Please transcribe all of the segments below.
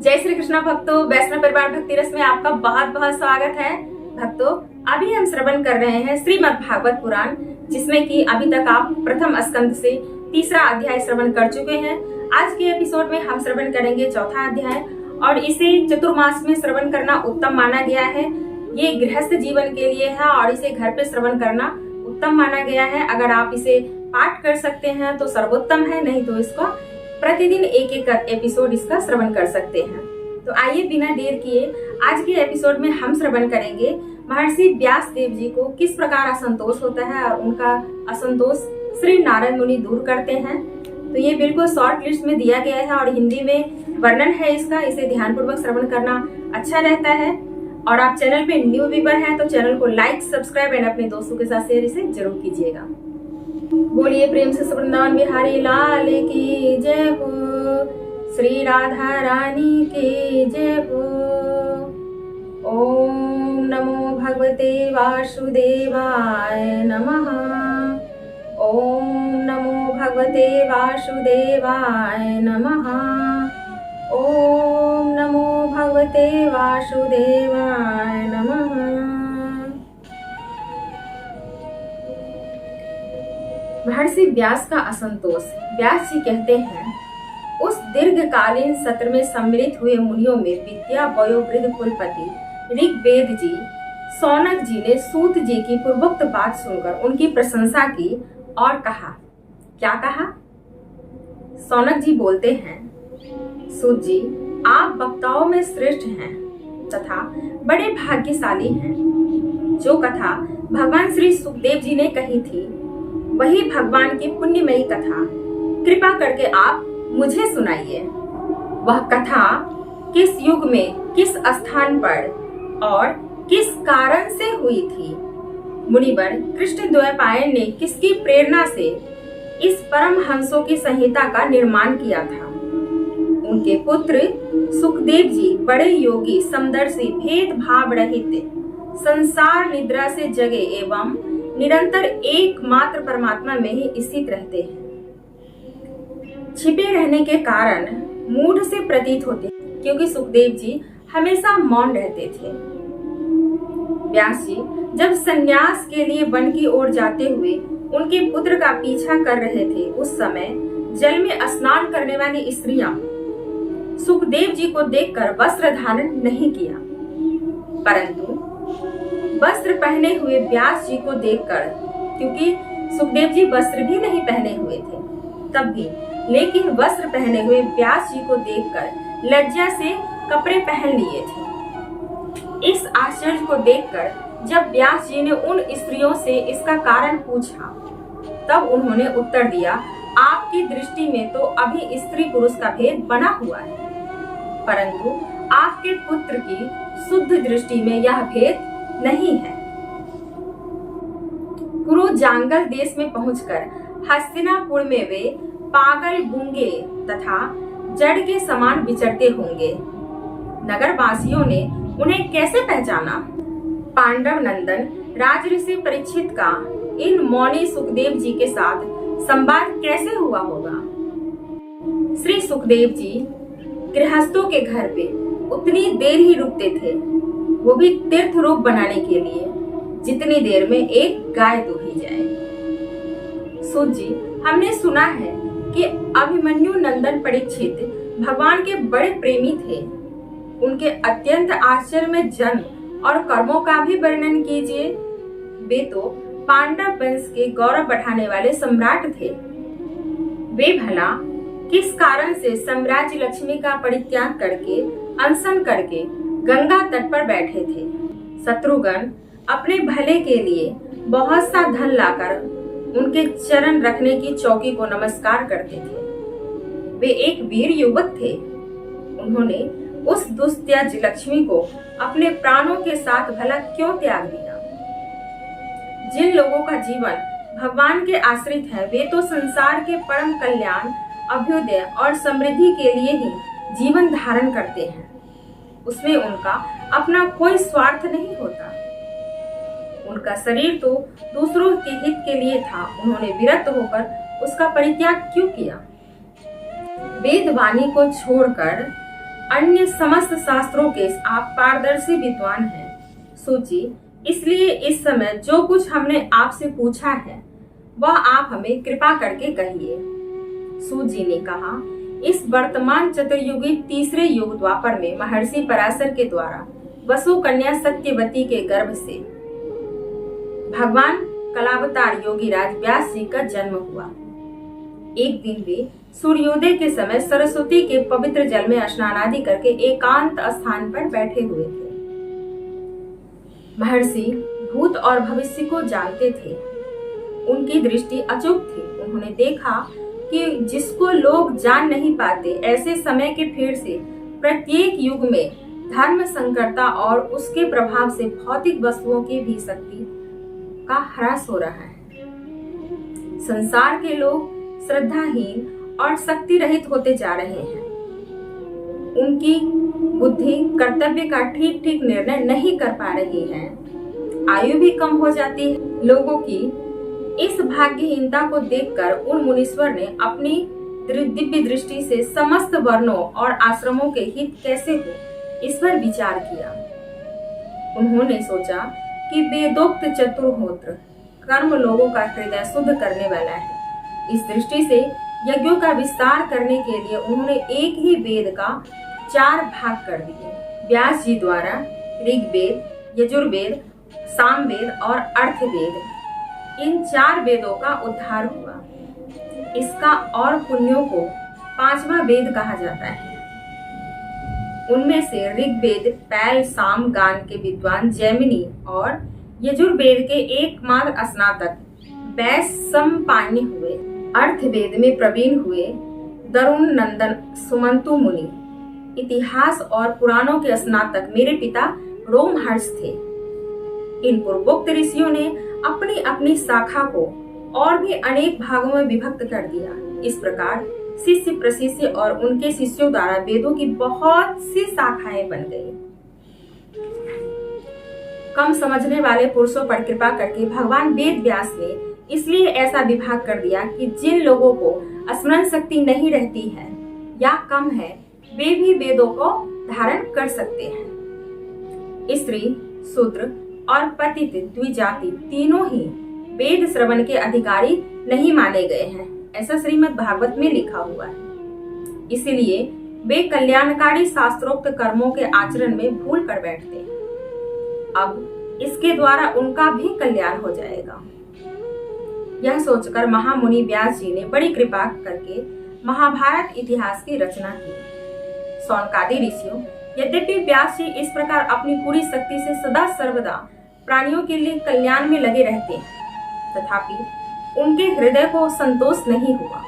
जय श्री कृष्ण भक्तों, वैष्णव परिवार भक्ति रस में आपका बहुत बहुत स्वागत है। भक्तों, अभी हम श्रवण कर रहे हैं श्रीमद् भागवत पुराण, जिसमें कि अभी तक आप प्रथम स्कंद से तीसरा अध्याय श्रवण कर चुके हैं। आज के एपिसोड में हम श्रवण करेंगे चौथा अध्याय और इसे चतुर्मास में श्रवण करना उत्तम माना गया है। ये गृहस्थ जीवन के लिए है और इसे घर पे श्रवण करना उत्तम माना गया है। अगर आप इसे पाठ कर सकते हैं तो सर्वोत्तम है, नहीं तो इसका प्रतिदिन एक एक एपिसोड इसका श्रवण कर सकते हैं। तो आइए बिना देर किए आज के एपिसोड में हम श्रवण करेंगे महर्षि व्यास देव जी को किस प्रकार असंतोष होता है और उनका असंतोष श्री नारद मुनि दूर करते हैं। तो ये बिल्कुल शॉर्ट लिस्ट में दिया गया है और हिंदी में वर्णन है इसका। इसे ध्यानपूर्वक श्रवण करना अच्छा रहता है। और आप चैनल पे न्यू व्यूअर हैं तो चैनल को लाइक, सब्सक्राइब एंड अपने दोस्तों के साथ शेयर इसे जरूर कीजिएगा। बोलिए प्रेम से वृंदावन बिहारी लाल की जय हो, श्री राधा रानी की जय हो। ओम नमो भगवते वासुदेवाय नमः। ओम नमो भगवते वासुदेवाय नमः। ओम नमो भगवते वासुदेवाय नमः। महर्षि व्यास का असंतोष। व्यास जी कहते हैं, उस दीर्घकालीन सत्र में सम्मिलित हुए मुनियों में विद्या वयोवृद्ध कुलपति ऋग्वेद जी सौनक जी ने सूत जी की पूर्वोक्त बात सुनकर उनकी प्रशंसा की और कहा। क्या कहा? सौनक जी बोलते हैं, सूत जी, आप वक्ताओं में श्रेष्ठ हैं तथा बड़े भाग्यशाली हैं। जो कथा भगवान श्री सुखदेव जी ने कही थी वही भगवान की पुण्यमयी कथा कृपा करके आप मुझे सुनाइए। वह कथा किस युग में, किस स्थान पर और किस कारण से हुई थी? मुनिवर कृष्णद्वैपायन ने किसकी प्रेरणा से इस परम हंसों की संहिता का निर्माण किया था? उनके पुत्र सुखदेव जी बड़े योगी, समदर्शी, भेदभाव रहित, संसार निद्रा से जगे एवं निरंतर एकमात्र परमात्मा में ही स्थित रहते हैं। छिपे रहने के कारण मूढ़ से प्रतीत होते हैं, क्योंकि सुखदेव जी हमेशा मौन रहते थे। व्यास जी जब संन्यास के लिए वन की ओर जाते हुए उनके पुत्र का पीछा कर रहे थे, उस समय जल में स्नान करने वाली स्त्रियां सुखदेव जी को देखकर वस्त्र धारण नहीं किया, परंतु वस्त्र पहने हुए व्यास जी को देखकर, क्योंकि सुखदेव जी वस्त्र भी नहीं पहने हुए थे तब भी, लेकिन वस्त्र पहने हुए व्यास जी को देखकर लज्जा से कपड़े पहन लिए थे। इस आश्चर्य को देखकर जब व्यास जी ने उन स्त्रियों से इसका कारण पूछा, तब उन्होंने उत्तर दिया, आपकी दृष्टि में तो अभी स्त्री पुरुष का भेद बना हुआ है, परंतु आपके पुत्र की शुद्ध दृष्टि में यह भेद नहीं है। कुरु जांगल देश में पहुंचकर हस्तिनापुर में वे पागल, गूंगे तथा जड़ के समान विचरते होंगे। नगरवासियों ने उन्हें कैसे पहचाना? पांडव नंदन राजऋषि परीक्षित का इन मौनी सुखदेव जी के साथ संवाद कैसे हुआ होगा? श्री सुखदेव जी गृहस्थों के घर पे उतनी देर ही रुकते थे, वो भी तीर्थ रूप बनाने के लिए, जितनी देर में एक गाय दूही जाए। सूत जी, हमने सुना है कि अभिमन्यु नंदन परीक्षित भगवान के बड़े प्रेमी थे। उनके अत्यंत आश्चर्यमय जन्म और कर्मों का भी वर्णन कीजिए। वे तो पांडव वंश के गौरव बढ़ाने वाले सम्राट थे। वे भला किस कारण से साम्राज्य लक्ष्मी का परित्याग करके, अनशन करके गंगा तट पर बैठे थे? शत्रुघ्न अपने भले के लिए बहुत सा धन लाकर उनके चरण रखने की चौकी को नमस्कार करते थे। वे एक वीर युवक थे। उन्होंने उस दुस्त्यज लक्ष्मी को अपने प्राणों के साथ भला क्यों त्याग दिया? जिन लोगों का जीवन भगवान के आश्रित है, वे तो संसार के परम कल्याण, अभ्युदय और समृद्धि के लिए ही जीवन धारण करते हैं। उसमें उनका अपना कोई स्वार्थ नहीं होता। उनका शरीर तो दूसरों के हित के लिए था। उन्होंने विरक्त होकर उसका परित्याग क्यों किया? वेद वाणी को छोड़कर अन्य समस्त शास्त्रों के आप पारदर्शी विद्वान हैं। सूची, इसलिए इस समय जो कुछ हमने आपसे पूछा है वह आप हमें कृपा करके कहिए। सूजी ने कहा, इस वर्तमान चतुर्युगी तीसरे युग द्वापर में महर्षि पराशर के द्वारा वसु कन्या सत्यवती के गर्भ से भगवान कलावतार योगीराज व्यास जी का जन्म हुआ। एक दिन वे सूर्योदय के समय सरस्वती के पवित्र जल में स्नान आदि करके एकांत स्थान पर बैठे हुए थे। महर्षि भूत और भविष्य को जानते थे। उनकी दृष्टि अचूक थी। उन्होंने देखा कि जिसको लोग जान नहीं पाते, ऐसे समय के फेर से प्रत्येक युग में धर्म संकरता और उसके प्रभाव से भौतिक वस्तुओं की भी शक्ति का ह्रास हो रहा है। संसार के लोग श्रद्धाहीन और शक्ति रहित होते जा रहे हैं। उनकी बुद्धि कर्तव्य का ठीक ठीक निर्णय नहीं कर पा रही है। आयु भी कम हो जाती है। लोगों की इस भाग्यहीनता को देखकर उन मुनीश्वर ने अपनी दिव्य दृष्टि से समस्त वर्णों और आश्रमों के हित कैसे हो, इस पर विचार किया। उन्होंने सोचा कि वेदोक्त चतुर्होत्र कर्म लोगों का हृदय शुद्ध करने वाला है। इस दृष्टि से यज्ञों का विस्तार करने के लिए उन्होंने एक ही वेद का 4 भाग कर दिए। व्यास जी द्वारा ऋग्वेद, यजुर्वेद, सामवेद और अर्थवेद, इन 4 वेदों का उद्धार हुआ। इसका और पुण्यों को 5वां वेद कहा जाता है। उनमें से ऋग्वेद पैल साम गान के विद्वान जैमिनी और यजुर्वेद के एकमात्र स्नातक वैशंपायन हुए। अर्थवेद में प्रवीण हुए दरुण नंदन सुमंतु मुनि। इतिहास और पुराणों के स्नातक मेरे पिता रोमहर्ष थे। इन पूर्वोक्त ऋषियों ने अपनी अपनी शाखा को और भी अनेक भागों में विभक्त कर दिया। इस प्रकार शिष्य प्रशिष्य और उनके शिष्यों द्वारा वेदों की बहुत सी शाखाएं बन गई। कम समझने वाले पुरुषों पर कृपा करके भगवान वेद व्यास ने इसलिए ऐसा विभाग कर दिया कि जिन लोगों को स्मरण शक्ति नहीं रहती है या कम है, वे भी वेदों को धारण कर सकते हैं। स्त्री, शूद्र और पतित द्विजाति तीनों ही वेद श्रवण के अधिकारी नहीं माने गए हैं, ऐसा श्रीमद् भागवत में लिखा हुआ है। इसलिए वे कल्याणकारी शास्त्रोक्त कर्मों के आचरण में भूल कर बैठते हैं। अब इसके द्वारा उनका भी कल्याण हो जाएगा। यह सोचकर महामुनि व्यास जी ने बड़ी कृपा करके महाभारत इतिहास की रचना की। सौनकादि ऋषियों, यद्यपि व्यास जी इस प्रकार अपनी पूरी शक्ति से सदा सर्वदा प्राणियों के लिए कल्याण में लगे रहते हैं, तथापि उनके हृदय को संतोष नहीं हुआ।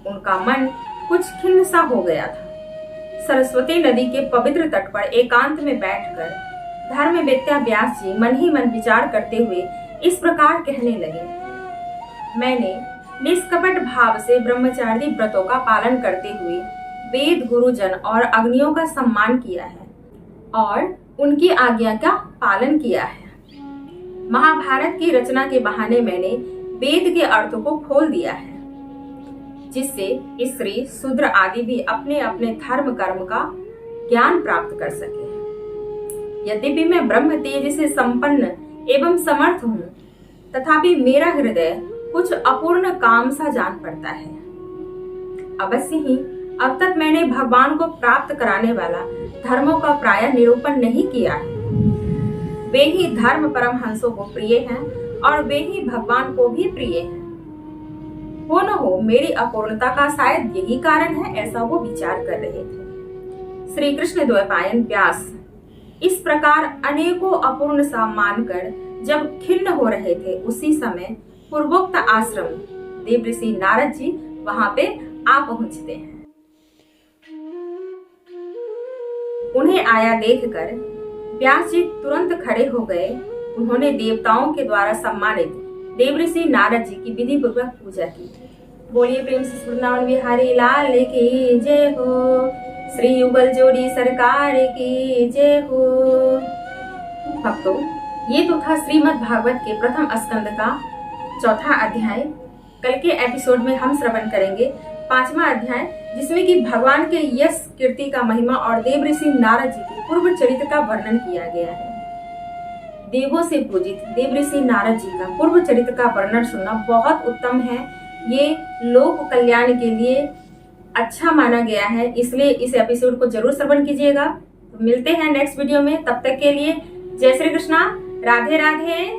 उनका मन कुछ खिन्न सा हो गया था। सरस्वती नदी के पवित्र तट पर एकांत में बैठकर धर्मवेत्ता व्यास जी मन ही मन विचार करते हुए इस प्रकार कहने लगे। मैंने निष्कपट भाव से ब्रह्मचारी व्रतों का पालन करते हुए वेद, गुरुजन और अग्नियों का सम्मान किया है और उनकी आज्ञा का पालन किया है। महाभारत की रचना के बहाने मैंने वेद के अर्थ को खोल दिया है, जिससे स्त्री, शूद्र आदि भी अपने अपने धर्म कर्म का ज्ञान प्राप्त कर सके। यद्यपि मैं ब्रह्म तेज से संपन्न एवं समर्थ हूँ, तथापि मेरा हृदय कुछ अपूर्ण काम सा जान पड़ता है। अवश्य ही अब तक मैंने भगवान को प्राप्त कराने वाला धर्मों का प्रायः निरूपण नहीं किया है। वे ही धर्म परमहंसों को प्रिय हैं और वे ही भगवान को भी प्रिय हैं। हो न हो मेरी अपूर्णता का शायद यही कारण है, ऐसा वो विचार कर रहे थे। श्री कृष्ण द्वैपायन व्यास इस प्रकार अनेकों अपूर्ण सा मानकर जब खिन्न हो रहे थे, उसी समय पूर्वोक्त आश्रम देवऋषि नारद जी वहां पे आ पहुंचते हैं। उन्हें आया देखकर व्यास जी तुरंत खड़े हो गए। उन्होंने देवताओं के द्वारा सम्मानित देवऋषि नारद जी की विधि पूर्वक पूजा की। बोलिए प्रेम से वृंदावन बिहारी लाल की जय हो, श्री युगल जोड़ी सरकार की जय हो। भक्तों, ये तो था श्रीमद् भागवत के प्रथम स्कंद का 4था अध्याय। कल के एपिसोड में हम श्रवण करेंगे 5वां अध्याय जिसमें कि भगवान के यश कीर्ति का महिमा और देव ऋषि नारद जी के पूर्व चरित्र का वर्णन किया गया है। देवों से पूजित देव ऋषि नारद जी का पूर्व चरित्र का वर्णन सुनना बहुत उत्तम है। ये लोक कल्याण के लिए अच्छा माना गया है, इसलिए इस एपिसोड को जरूर श्रवण कीजिएगा। तो मिलते हैं नेक्स्ट वीडियो में, तब तक के लिए जय श्री कृष्णा, राधे राधे।